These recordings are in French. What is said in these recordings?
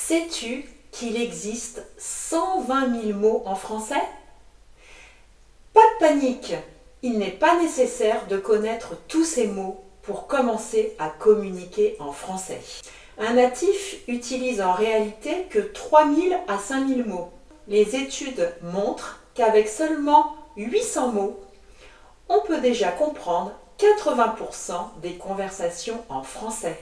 Sais-tu qu'il existe 120 000 mots en français? Pas de panique, il n'est pas nécessaire de connaître tous ces mots pour commencer à communiquer en français. Un natif utilise en réalité que 3 000 à 5 000 mots. Les études montrent qu'avec seulement 800 mots, on peut déjà comprendre 80% des conversations en français.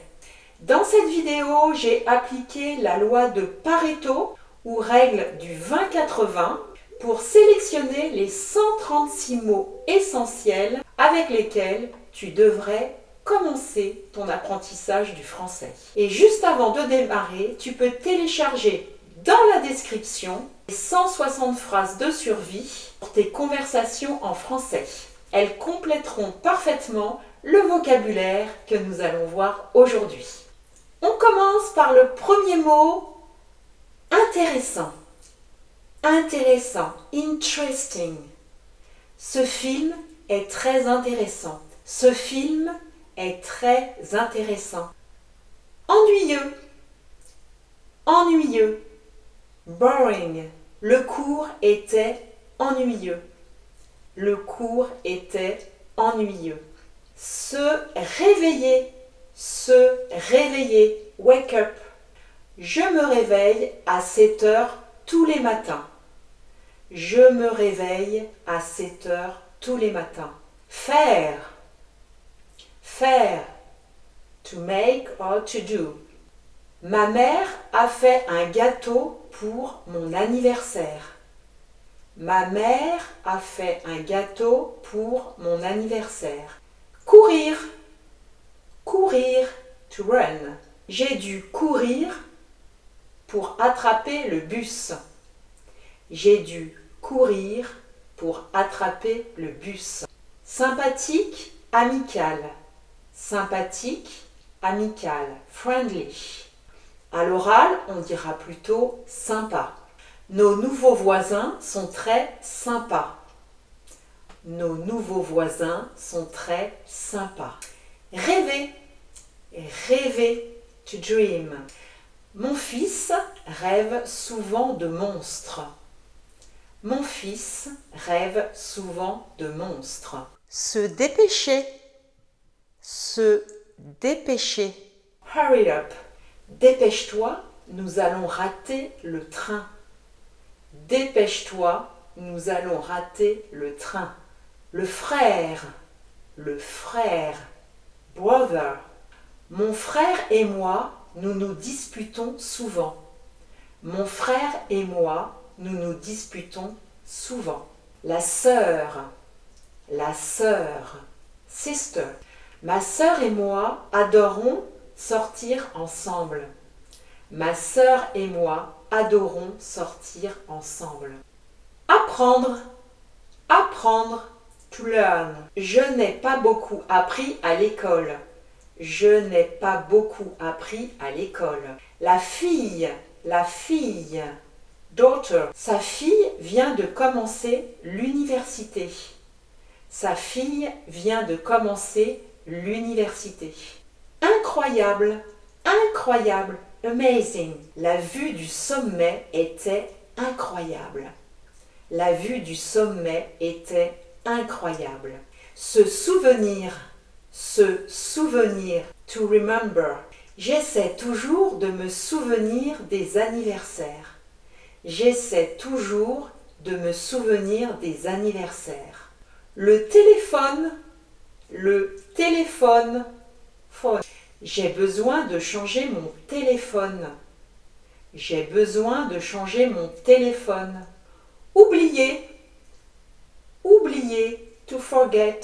Dans cette vidéo, j'ai appliqué la loi de Pareto ou règle du 20-80 pour sélectionner les 136 mots essentiels avec lesquels tu devrais commencer ton apprentissage du français. Et juste avant de démarrer, tu peux télécharger dans la description les 160 phrases de survie pour tes conversations en français. Elles compléteront parfaitement le vocabulaire que nous allons voir aujourd'hui. On commence par le premier mot, intéressant. Intéressant, interesting. Ce film est très intéressant. Ce film est très intéressant. Ennuyeux. Ennuyeux. Boring. Le cours était ennuyeux. Le cours était ennuyeux. Se réveiller. Se réveiller. Wake up. Je me réveille à 7 heures tous les matins. Je me réveille à 7 heures tous les matins. Faire. Faire. To make or to do. Ma mère a fait un gâteau pour mon anniversaire. Ma mère a fait un gâteau pour mon anniversaire. Courir. Courir. To run. J'ai dû courir pour attraper le bus. J'ai dû courir pour attraper le bus. Sympathique, amical. Sympathique, amical. Friendly. À l'oral, on dira plutôt sympa. Nos nouveaux voisins sont très sympas. Nos nouveaux voisins sont très sympas. Rêver. Rêver. To dream. Mon fils rêve souvent de monstres. Mon fils rêve souvent de monstres. Se dépêcher. Se dépêcher. Hurry up. Dépêche-toi, nous allons rater le train. Dépêche-toi, nous allons rater le train. Le frère. Le frère. Brother. Mon frère et moi, nous nous disputons souvent. Mon frère et moi, nous nous disputons souvent. La sœur. La sœur. Sister. Ma sœur et moi adorons sortir ensemble. Ma sœur et moi adorons sortir ensemble. Apprendre. Apprendre. To learn. Je n'ai pas beaucoup appris à l'école. Je n'ai pas beaucoup appris à l'école. La fille. La fille. Daughter. Sa fille vient de commencer l'université. Sa fille vient de commencer l'université. Incroyable. Incroyable. Amazing. La vue du sommet était incroyable. La vue du sommet était incroyable. Se souvenir. Se souvenir. To remember. J'essaie toujours de me souvenir des anniversaires. J'essaie toujours de me souvenir des anniversaires. Le téléphone. Le téléphone. Phone. J'ai besoin de changer mon téléphone. J'ai besoin de changer mon téléphone. Oublier. Oublier. To forget.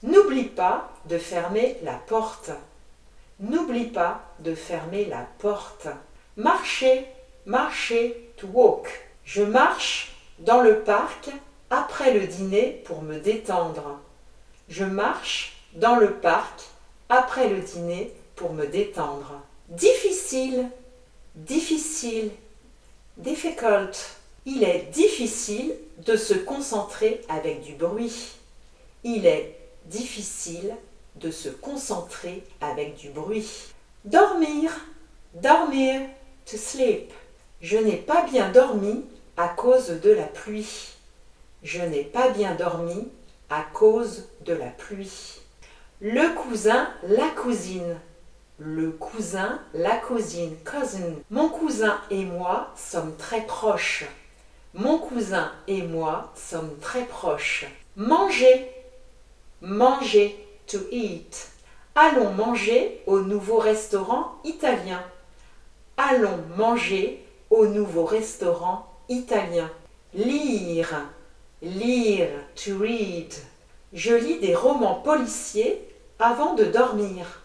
N'oublie pas de fermer la porte. N'oublie pas de fermer la porte. Marcher. Marcher. To walk. Je marche dans le parc après le dîner pour me détendre. Je marche dans le parc après le dîner pour me détendre. Difficile. Difficile. Difficult. Il est difficile de se concentrer avec du bruit. Il est difficile de se concentrer avec du bruit. Dormir. Dormir. to sleep. Je n'ai pas bien dormi à cause de la pluie. Je n'ai pas bien dormi à cause de la pluie. Le cousin, la cousine. Le cousin, la cousine, cousin. Mon cousin et moi sommes très proches. Mon cousin et moi sommes très proches. Manger, manger, to eat. Allons manger au nouveau restaurant italien. Allons manger au nouveau restaurant italien. Lire, lire, to read. Je lis des romans policiers avant de dormir.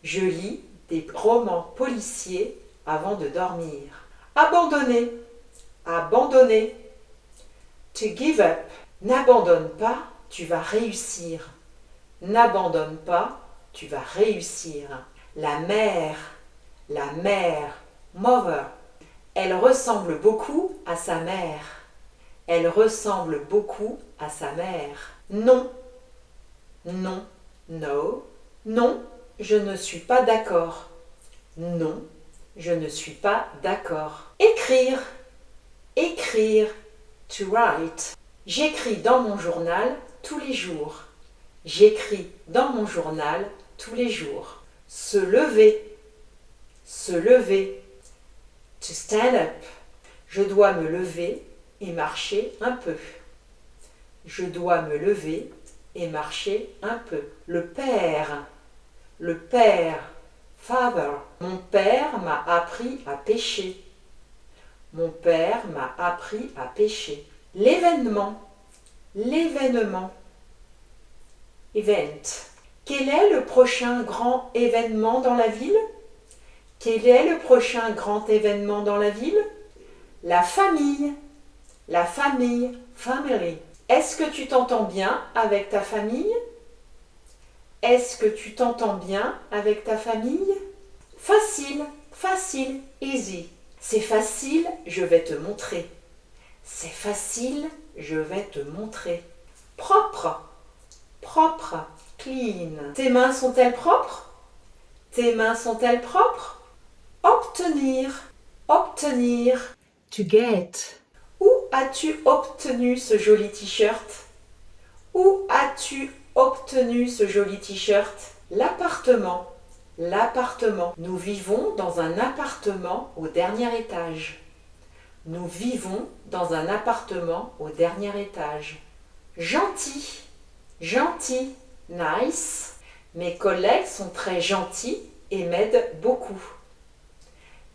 Je lis des romans policiers avant de dormir. Abandonner, abandonner. To give up. N'abandonne pas, tu vas réussir. N'abandonne pas, tu vas réussir. La mère, mother. Elle ressemble beaucoup à sa mère. Elle ressemble beaucoup à sa mère. Non, non, no. Non, je ne suis pas d'accord. Non, je ne suis pas d'accord. Écrire, écrire, to write. J'écris dans mon journal tous les jours. J'écris dans mon journal tous les jours. Se lever, se lever. To stand up. Je dois me lever et marcher un peu. Je dois me lever et marcher un peu. Le père, father. Mon père m'a appris à pêcher. Mon père m'a appris à pêcher. L'événement, l'événement. Event. Quel est le prochain grand événement dans la ville? Quel est le prochain grand événement dans la ville? La famille, family. Est-ce que tu t'entends bien avec ta famille? Est-ce que tu t'entends bien avec ta famille? Facile, facile, easy. C'est facile, je vais te montrer. C'est facile, je vais te montrer. Propre, propre, clean. Tes mains sont-elles propres? Tes mains sont-elles propres? Obtenir, obtenir. To get. Où as-tu obtenu ce joli t-shirt? Où as-tu obtenu ce joli t-shirt? L'appartement, l'appartement. Nous vivons dans un appartement au dernier étage. Nous vivons dans un appartement au dernier étage. Gentil, gentil, nice. Mes collègues sont très gentils et m'aident beaucoup.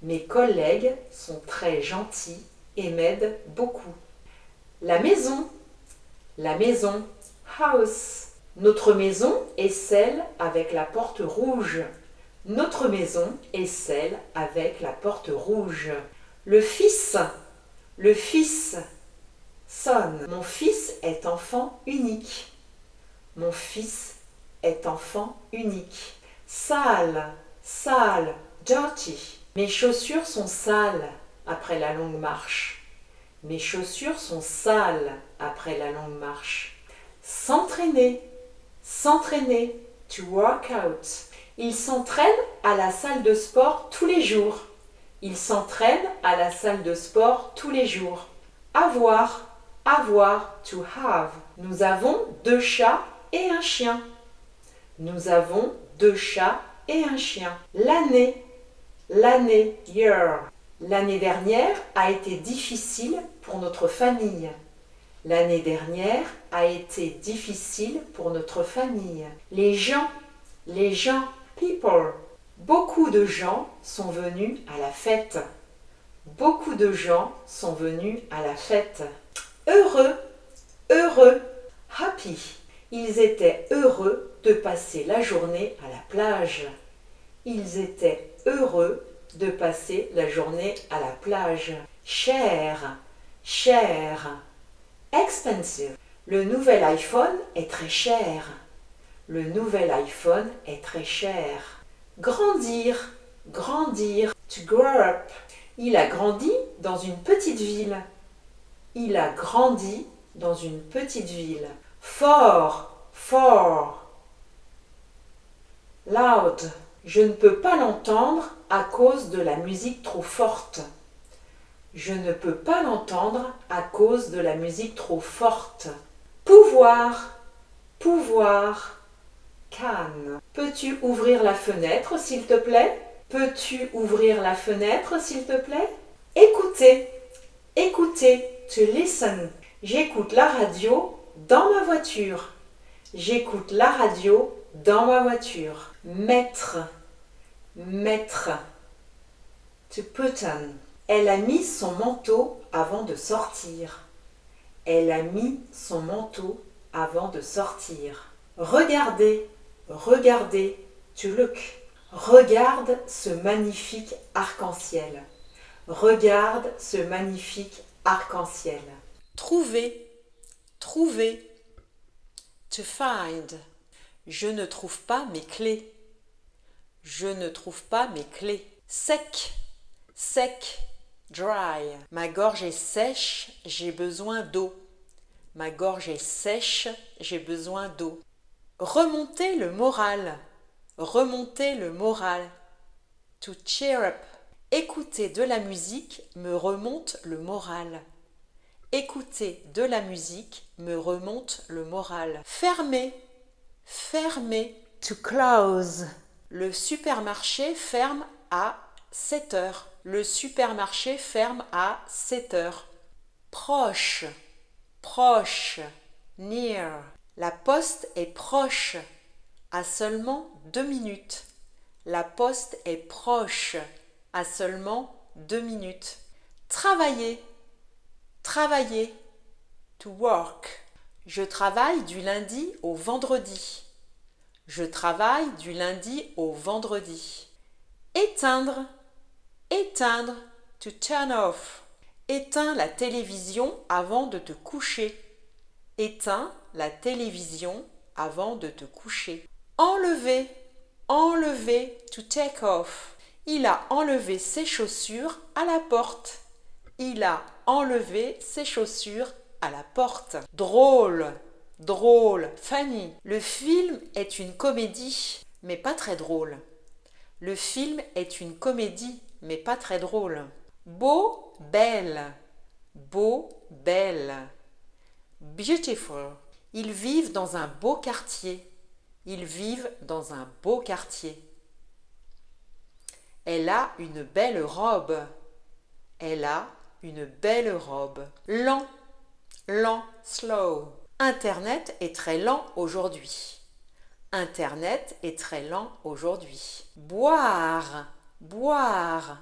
Mes collègues sont très gentils et m'aident beaucoup. La maison, house. Notre maison est celle avec la porte rouge. Notre maison est celle avec la porte rouge. Le fils, son. Mon fils est enfant unique. Mon fils est enfant unique. Sale, dirty. Mes chaussures sont sales après la longue marche. Mes chaussures sont sales après la longue marche. S'entraîner, to work out. Il s'entraîne à la salle de sport tous les jours. Il s'entraîne à la salle de sport tous les jours. Avoir, to have. Nous avons 2 chats et un chien. Nous avons 2 chats et un chien. L'année, year. L'année dernière a été difficile pour notre famille. L'année dernière a été difficile pour notre famille. Les gens, people. Beaucoup de gens sont venus à la fête. Beaucoup de gens sont venus à la fête. Heureux, happy. Ils étaient heureux de passer la journée à la plage. Ils étaient heureux de passer la journée à la plage. Cher, expensive. Le nouvel iPhone est très cher. Le nouvel iPhone est très cher. Grandir, to grow up. Il a grandi dans une petite ville. Il a grandi dans une petite ville. Fort, loud. Je ne peux pas l'entendre à cause de la musique trop forte. Je ne peux pas l'entendre à cause de la musique trop forte. Pouvoir, pouvoir, can. Peux-tu ouvrir la fenêtre, s'il te plaît? Peux-tu ouvrir la fenêtre, s'il te plaît? Écoutez, écoutez, to listen. J'écoute la radio dans ma voiture. J'écoute la radio dans ma voiture. Mettre, mettre, to put on. Elle a mis son manteau avant de sortir. Elle a mis son manteau avant de sortir. Regardez, regardez, to look. Regarde ce magnifique arc-en-ciel. Regarde ce magnifique arc-en-ciel. Trouver, trouver, to find. Je ne trouve pas mes clés. Je ne trouve pas mes clés. Sec, sec, dry. Ma gorge est sèche, j'ai besoin d'eau. Ma gorge est sèche, j'ai besoin d'eau. Remonter le moral. Remonter le moral. To cheer up. Écouter de la musique me remonte le moral. Écouter de la musique me remonte le moral. Fermer, fermer. To close. Le supermarché ferme à 7 heures. Le supermarché ferme à 7 heures. Proche, proche, near. La poste est proche, à seulement 2 minutes. La poste est proche, à seulement 2 minutes. Travailler, travailler, to work. Je travaille du lundi au vendredi. Je travaille du lundi au vendredi. Éteindre, éteindre, to turn off. Éteins la télévision avant de te coucher. Éteins la télévision avant de te coucher. Enlever, enlever, to take off. Il a enlevé ses chaussures à la porte. Il a enlevé ses chaussures à la porte. Drôle, drôle, funny. Le film est une comédie, mais pas très drôle. Le film est une comédie, mais pas très drôle. Beau, belle. Beau, belle. Beautiful. Ils vivent dans un beau quartier. Ils vivent dans un beau quartier. Elle a une belle robe. Elle a une belle robe. Lent, lent, slow. Internet est très lent aujourd'hui. Internet est très lent aujourd'hui. Boire, boire,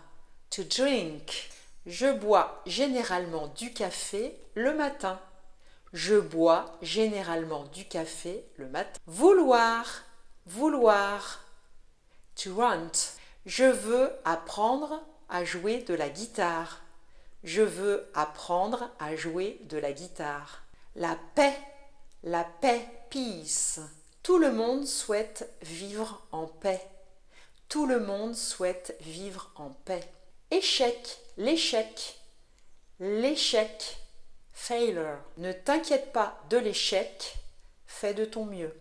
to drink. Je bois généralement du café le matin. Je bois généralement du café le matin. Vouloir, vouloir, to want. Je veux apprendre à jouer de la guitare. Je veux apprendre à jouer de la guitare. La paix, peace. Tout le monde souhaite vivre en paix. Tout le monde souhaite vivre en paix. Échec, l'échec, l'échec, failure. Ne t'inquiète pas de l'échec, fais de ton mieux.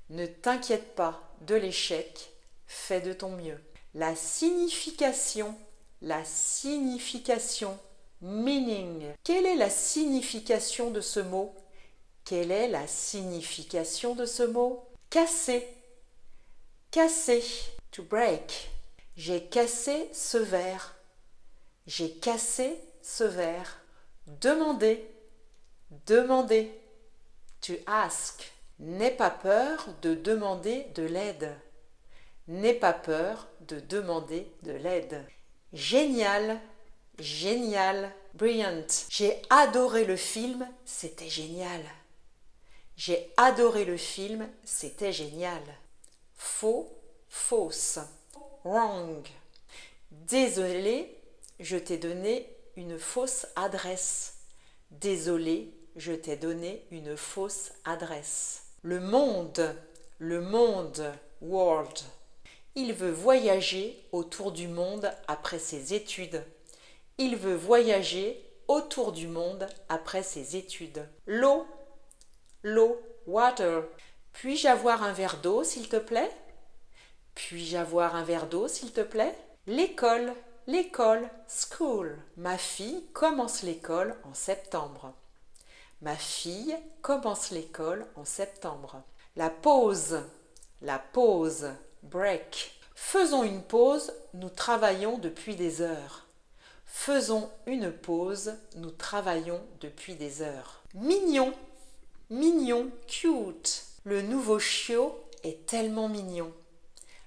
Ne t'inquiète pas de l'échec, fais de ton mieux. La signification, meaning. Quelle est la signification de ce mot? Quelle est la signification de ce mot? Casser, casser, to break. J'ai cassé ce verre. J'ai cassé ce verre. Demander, demander, to ask. N'aie pas peur de demander de l'aide. N'aie pas peur de demander de l'aide. Génial, génial, brilliant. J'ai adoré le film, c'était génial. J'ai adoré le film, c'était génial. Faux, fausse. Wrong. Désolé, je t'ai donné une fausse adresse. Désolé, je t'ai donné une fausse adresse. Le monde, world. Il veut voyager autour du monde après ses études. Il veut voyager autour du monde après ses études. L'eau, water. Puis-je avoir un verre d'eau, s'il te plaît? Puis-je avoir un verre d'eau, s'il te plaît? L'école, l'école, school. Ma fille commence l'école en septembre. Ma fille commence l'école en septembre. La pause, break. Faisons une pause, nous travaillons depuis des heures. Faisons une pause, nous travaillons depuis des heures. Mignon, mignon, cute. Le nouveau chiot est tellement mignon.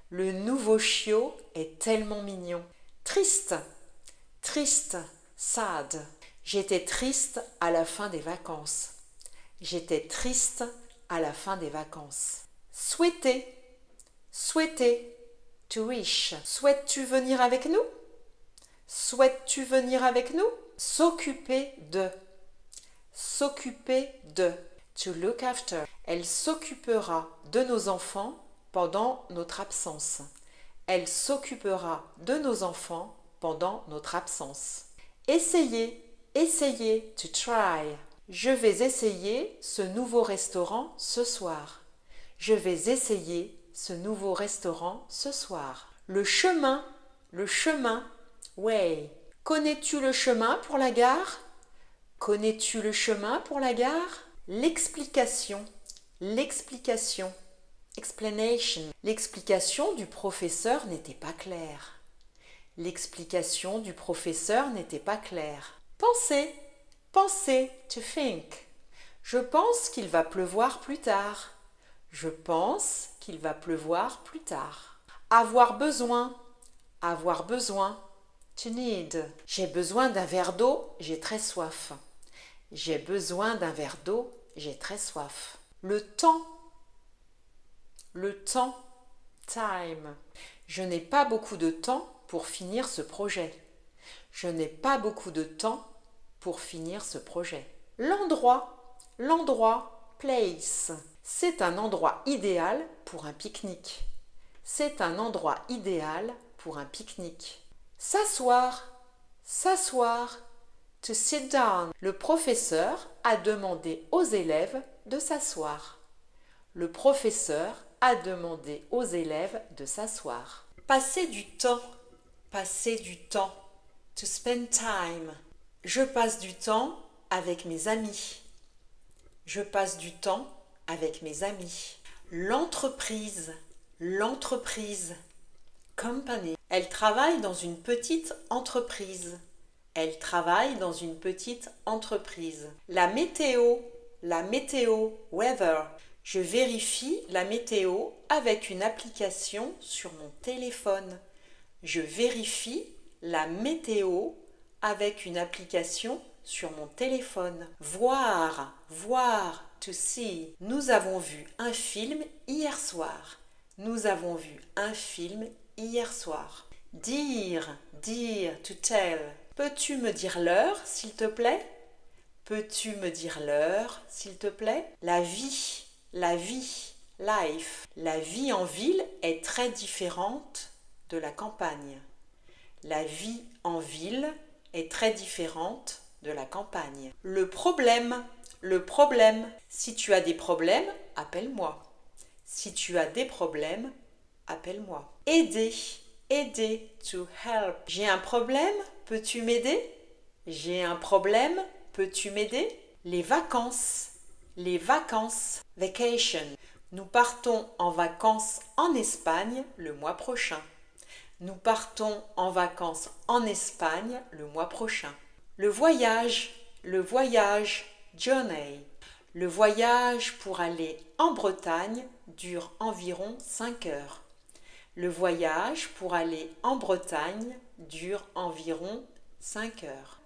Le nouveau chiot est tellement mignon. Triste, triste, sad. J'étais triste à la fin des vacances. J'étais triste à la fin des vacances. Souhaiter, souhaiter, to wish. Souhaites-tu venir avec nous? Souhaites-tu venir avec nous? S'occuper de. S'occuper de. To look after. Elle s'occupera de nos enfants pendant notre absence. Elle s'occupera de nos enfants pendant notre absence. Essayer, essayer, to try. Je vais essayer ce nouveau restaurant ce soir. Je vais essayer ce nouveau restaurant ce soir. Le chemin, way. Connais-tu le chemin pour la gare? Connais-tu le chemin pour la gare? L'explication, explanation. L'explication du professeur n'était pas claire. L'explication du professeur n'était pas claire. Penser, to think. Je pense qu'il va pleuvoir plus tard. Je pense qu'il va pleuvoir plus tard. Avoir besoin, to need. J'ai besoin d'un verre d'eau, j'ai très soif. J'ai besoin d'un verre d'eau, j'ai très soif. Le temps, time. Je n'ai pas beaucoup de temps pour finir ce projet. Je n'ai pas beaucoup de temps pour finir ce projet. L'endroit, place. C'est un endroit idéal pour un pique-nique. C'est un endroit idéal pour un pique-nique. S'asseoir, to sit down. Le professeur a demandé aux élèves de s'asseoir. Le professeur a demandé aux élèves de s'asseoir. Passer du temps, to spend time. Je passe du temps avec mes amis. Je passe du temps avec mes amis. L'entreprise, company. Elle travaille dans une petite entreprise. Elle travaille dans une petite entreprise. La météo, weather. Je vérifie la météo avec une application sur mon téléphone. Je vérifie la météo avec une application sur mon téléphone. Voir, to see. Nous avons vu un film hier soir. Nous avons vu un film hier soir. Dire, to tell. Peux-tu me dire l'heure, s'il te plaît? Peux-tu me dire l'heure, s'il te plaît? La vie, life. La vie en ville est très différente de la campagne. La vie en ville est très différente de la campagne. Le problème. Si tu as des problèmes, appelle-moi. Si tu as des problèmes, appelle-moi. Aider, to help. J'ai un problème, peux-tu m'aider? J'ai un problème, peux-tu m'aider? Les vacances, vacation. Nous partons en vacances en Espagne le mois prochain. Nous partons en vacances en Espagne le mois prochain. Le voyage, journey. Le voyage pour aller en Bretagne dure environ 5 heures. Le voyage pour aller en Bretagne dure environ 5 heures.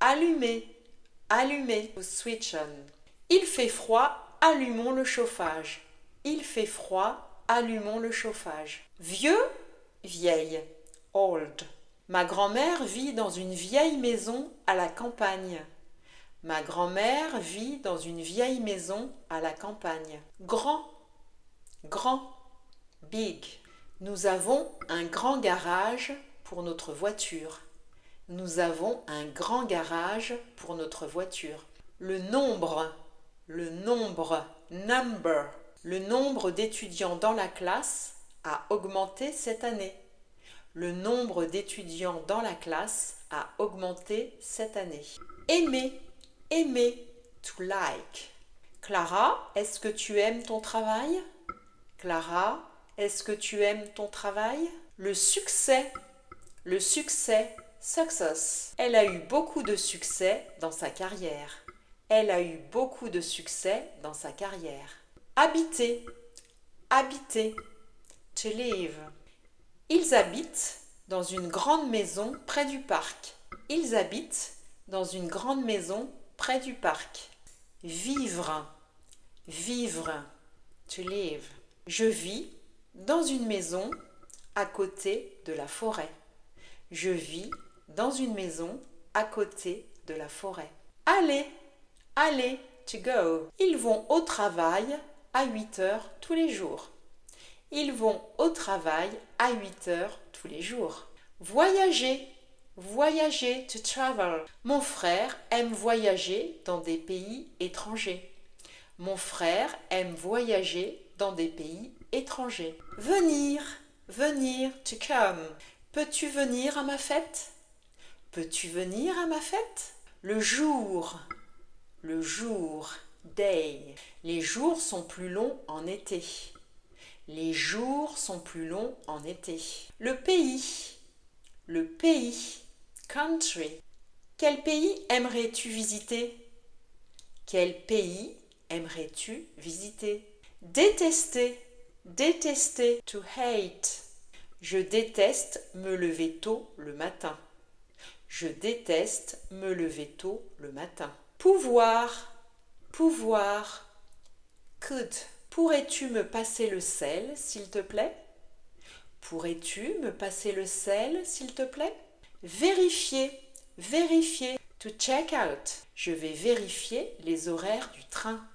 Allumer, switch on. Il fait froid, allumons le chauffage. Il fait froid, allumons le chauffage. Vieux, vieille, old. Ma grand-mère vit dans une vieille maison à la campagne. Ma grand-mère vit dans une vieille maison à la campagne. Grand, big. Nous avons un grand garage pour notre voiture. Nous avons un grand garage pour notre voiture. Le nombre, number. Le nombre d'étudiants dans la classe a augmenté cette année. Le nombre d'étudiants dans la classe a augmenté cette année. Aimer, aimer, to like. Clara, est-ce que tu aimes ton travail? Clara, est-ce que tu aimes ton travail? Le succès, success. Elle a eu beaucoup de succès dans sa carrière. Elle a eu beaucoup de succès dans sa carrière. Habiter, habiter, to live. Ils habitent dans une grande maison près du parc. Ils habitent dans une grande maison près du parc. Vivre, vivre, to live. Je vis dans une maison à côté de la forêt. Je vis dans une maison à côté de la forêt. Aller, aller, to go. Ils vont au travail à 8 heures tous les jours. Ils vont au travail à 8 heures tous les jours. Voyager, voyager, to travel. Mon frère aime voyager dans des pays étrangers. Mon frère aime voyager dans des pays étrangers. Venir, venir, to come. Peux-tu venir à ma fête? Peux-tu venir à ma fête? Le jour, day. Les jours sont plus longs en été. Les jours sont plus longs en été. Le pays, country. Quel pays aimerais-tu visiter? Quel pays aimerais-tu visiter? Détester, détester, to hate. Je déteste me lever tôt le matin. Je déteste me lever tôt le matin. Pouvoir, pouvoir, could. Pourrais-tu me passer le sel, s'il te plaît? Pourrais-tu me passer le sel, s'il te plaît? Vérifier, vérifier, to check out. Je vais vérifier les horaires du train.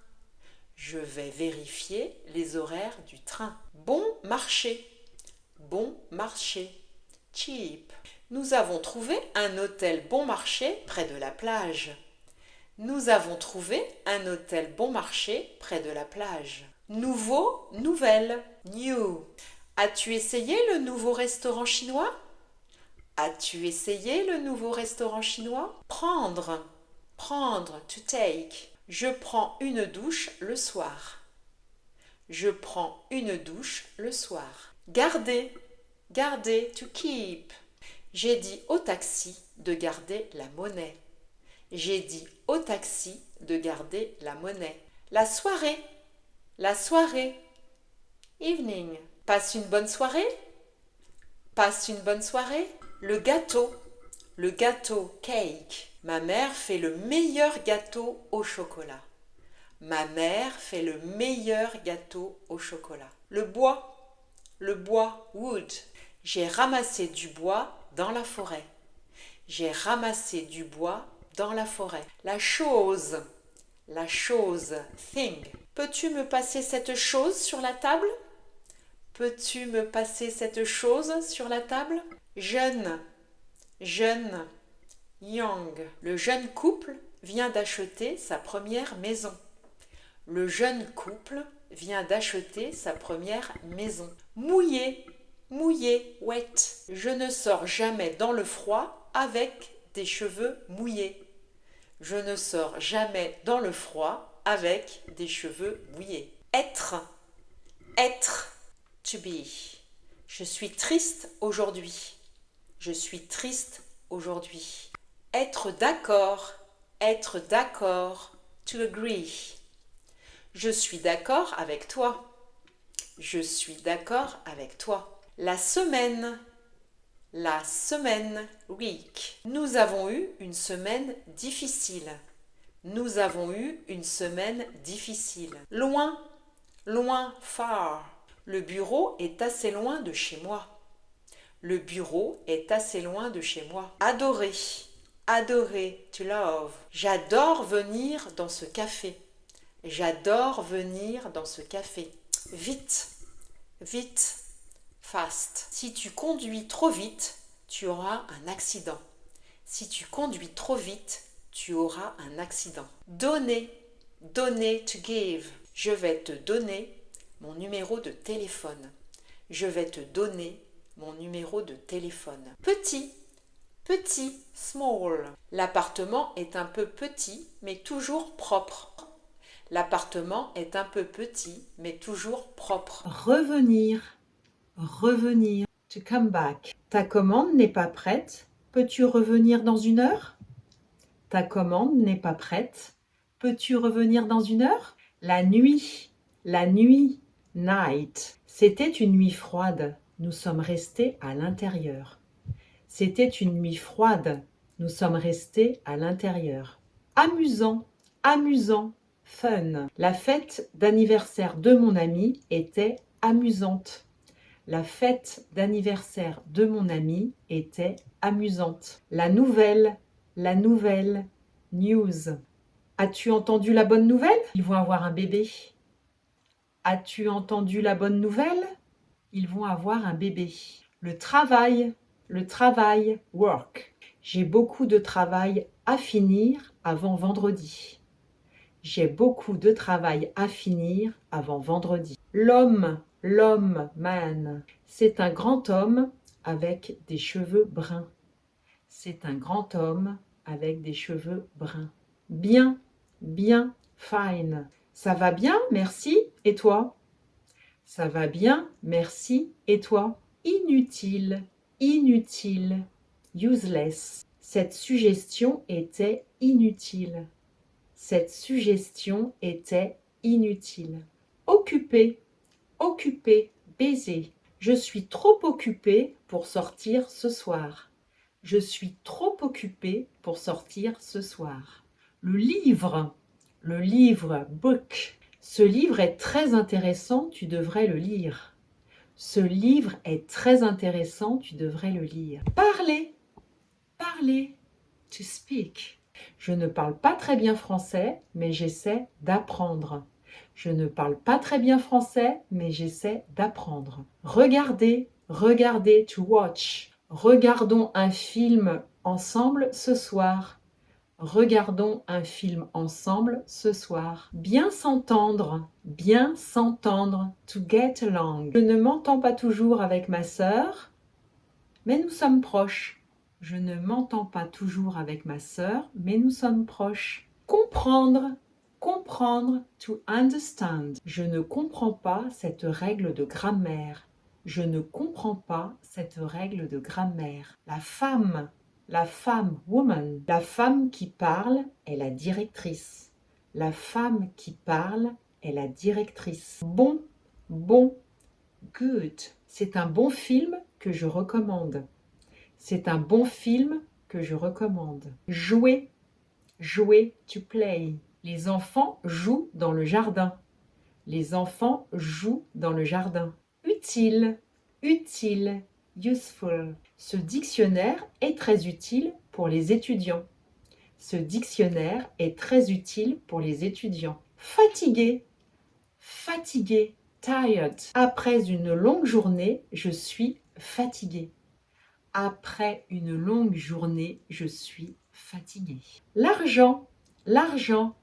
Je vais vérifier les horaires du train. Bon marché, cheap. Nous avons trouvé un hôtel bon marché près de la plage. Nous avons trouvé un hôtel bon marché près de la plage. Nouveau, nouvelle, new. As-tu essayé le nouveau restaurant chinois? As-tu essayé le nouveau restaurant chinois? Prendre, prendre, to take. Je prends une douche le soir. Je prends une douche le soir. Garder, garder, to keep. J'ai dit au taxi de garder la monnaie. J'ai dit au taxi de garder la monnaie. La soirée, evening. Passe une bonne soirée. Passe une bonne soirée. Le gâteau, cake. Ma mère fait le meilleur gâteau au chocolat. Ma mère fait le meilleur gâteau au chocolat. Le bois, wood. J'ai ramassé du bois dans la forêt. J'ai ramassé du bois dans la forêt. La chose, thing. Peux-tu me passer cette chose sur la table? Peux-tu me passer cette chose sur la table? Jeune, young. Le jeune couple vient d'acheter sa première maison. Le jeune couple vient d'acheter sa première maison. Mouillé, wet. Je ne sors jamais dans le froid avec des cheveux mouillés. Je ne sors jamais dans le froid avec des cheveux mouillés. Être, to be. Je suis triste aujourd'hui. Je suis triste aujourd'hui. Être d'accord, to agree. Je suis d'accord avec toi. Je suis d'accord avec toi. La semaine, week. Nous avons eu une semaine difficile. Nous avons eu une semaine difficile. Loin, far. Le bureau est assez loin de chez moi. Le bureau est assez loin de chez moi. Adorer, to love. J'adore venir dans ce café. J'adore venir dans ce café. Vite, fast. Si tu conduis trop vite, tu auras un accident. Si tu conduis trop vite, tu auras un accident. Donner, to give. Je vais te donner mon numéro de téléphone. Je vais te donner mon numéro de téléphone. Petit, petit, small. L'appartement est un peu petit, mais toujours propre. L'appartement est un peu petit, mais toujours propre. Revenir, revenir, to come back. Ta commande n'est pas prête. Peux-tu revenir dans une heure? Ta commande n'est pas prête. Peux-tu revenir dans une heure? La nuit, night. C'était une nuit froide. Nous sommes restés à l'intérieur. C'était une nuit froide. Nous sommes restés à l'intérieur. Amusant, amusant, fun. La fête d'anniversaire de mon ami était amusante. La fête d'anniversaire de mon ami était amusante. La nouvelle, news. As-tu entendu la bonne nouvelle? Ils vont avoir un bébé. As-tu entendu la bonne nouvelle? Ils vont avoir un bébé. Le travail, work. J'ai beaucoup de travail à finir avant vendredi. J'ai beaucoup de travail à finir avant vendredi. L'homme, man. C'est un grand homme avec des cheveux bruns. C'est un grand homme avec des cheveux bruns. Bien, bien, fine. Ça va bien, merci. Et toi? Ça va bien, merci. Et toi? Inutile, inutile, useless. Cette suggestion était inutile. Cette suggestion était inutile. Occupé, occupé, baiser. Je suis trop occupée pour sortir ce soir. Je suis trop occupée pour sortir ce soir. Le livre, book. Ce livre est très intéressant, tu devrais le lire. Ce livre est très intéressant, tu devrais le lire. Parler, to speak. Je ne parle pas très bien français, mais j'essaie d'apprendre. Je ne parle pas très bien français, mais j'essaie d'apprendre. Regarder, to watch. Regardons un film ensemble ce soir. Regardons un film ensemble ce soir. Bien s'entendre, to get along. Je ne m'entends pas toujours avec ma sœur, mais nous sommes proches. Je ne m'entends pas toujours avec ma sœur, mais nous sommes proches. Comprendre, to understand. Je ne comprends pas cette règle de grammaire. Je ne comprends pas cette règle de grammaire. La femme, woman. La femme qui parle est la directrice. La femme qui parle est la directrice. Bon, good. C'est un bon film que je recommande. C'est un bon film que je recommande. Jouer, to play. Les enfants jouent dans le jardin. Les enfants jouent dans le jardin. Utile, useful. Ce dictionnaire est très utile pour les étudiants. Ce dictionnaire est très utile pour les étudiants. Fatigué, tired. Après une longue journée, je suis fatigué. Après une longue journée, je suis fatigué. L'argent,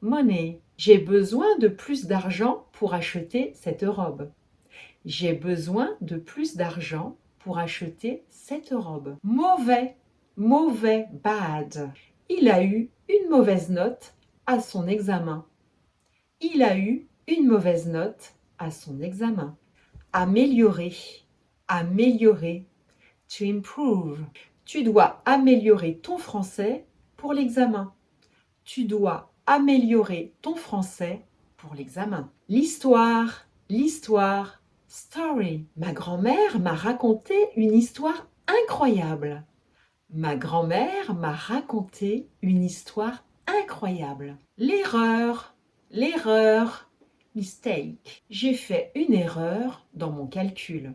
money. J'ai besoin de plus d'argent pour acheter cette robe. J'ai besoin de plus d'argent pour acheter cette robe. Mauvais, bad. Il a eu une mauvaise note à son examen. Il a eu une mauvaise note à son examen. Améliorer, to improve. Tu dois améliorer ton français pour l'examen. Tu dois améliorer ton français pour l'examen. L'histoire, story. Ma grand-mère m'a raconté une histoire incroyable. Ma grand-mère m'a raconté une histoire incroyable. L'erreur, mistake. J'ai fait une erreur dans mon calcul.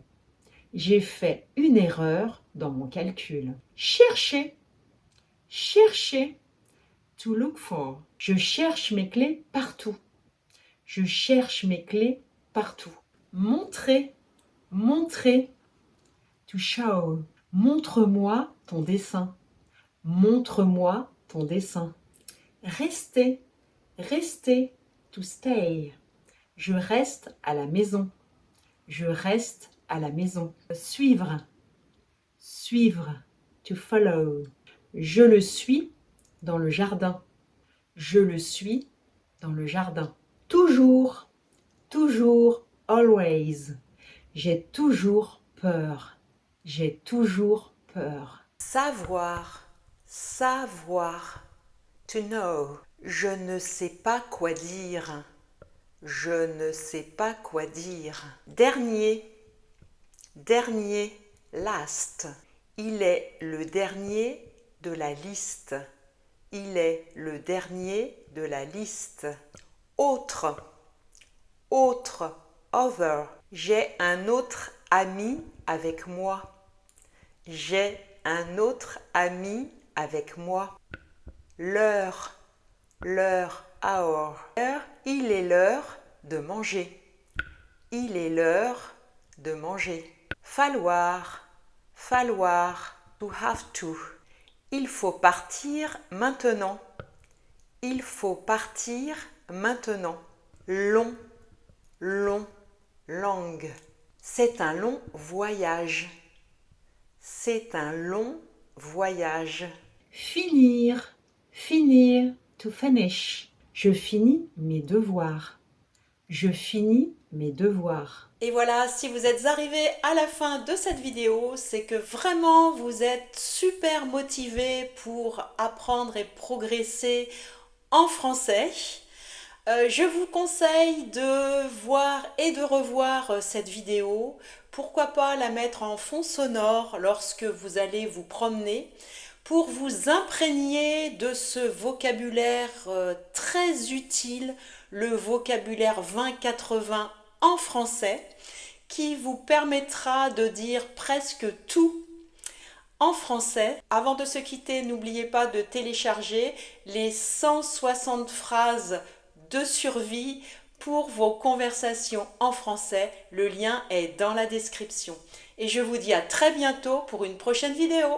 J'ai fait une erreur dans mon calcul. Chercher, to look for. Je cherche mes clés partout. Je cherche mes clés partout. Montrer, to show. Montre-moi ton dessin. Montre-moi ton dessin. Rester, to stay. Je reste à la maison. Je reste à la maison. Suivre, Suivre, to follow. Je le suis dans le jardin. Je le suis dans le jardin. Toujours, toujours, always. J'ai toujours peur. J'ai toujours peur. Savoir, savoir, to know. Je ne sais pas quoi dire. Je ne sais pas quoi dire. Dernier, dernier, last. Il est le dernier de la liste. Il est le dernier de la liste. Autre, autre, other. J'ai un autre ami avec moi. J'ai un autre ami avec moi. L'heure, l'heure, hour. Il est l'heure de manger. Il est l'heure de manger. Falloir, falloir, to have to. Il faut partir maintenant. Il faut partir maintenant. Long, long, langue. C'est un long voyage. C'est un long voyage. Finir, finir, to finish. Je finis mes devoirs. Je finis mes devoirs. Et voilà, si vous êtes arrivé à la fin de cette vidéo, c'est que vraiment vous êtes super motivé pour apprendre et progresser en français. Je vous conseille de voir et de revoir cette vidéo. Pourquoi pas la mettre en fond sonore lorsque vous allez vous promener pour vous imprégner de ce vocabulaire très utile, le vocabulaire 20-80 en français, qui vous permettra de dire presque tout en français. Avant de se quitter, n'oubliez pas de télécharger les 160 phrases de survie pour vos conversations en français. Le lien est dans la description. Et je vous dis à très bientôt pour une prochaine vidéo.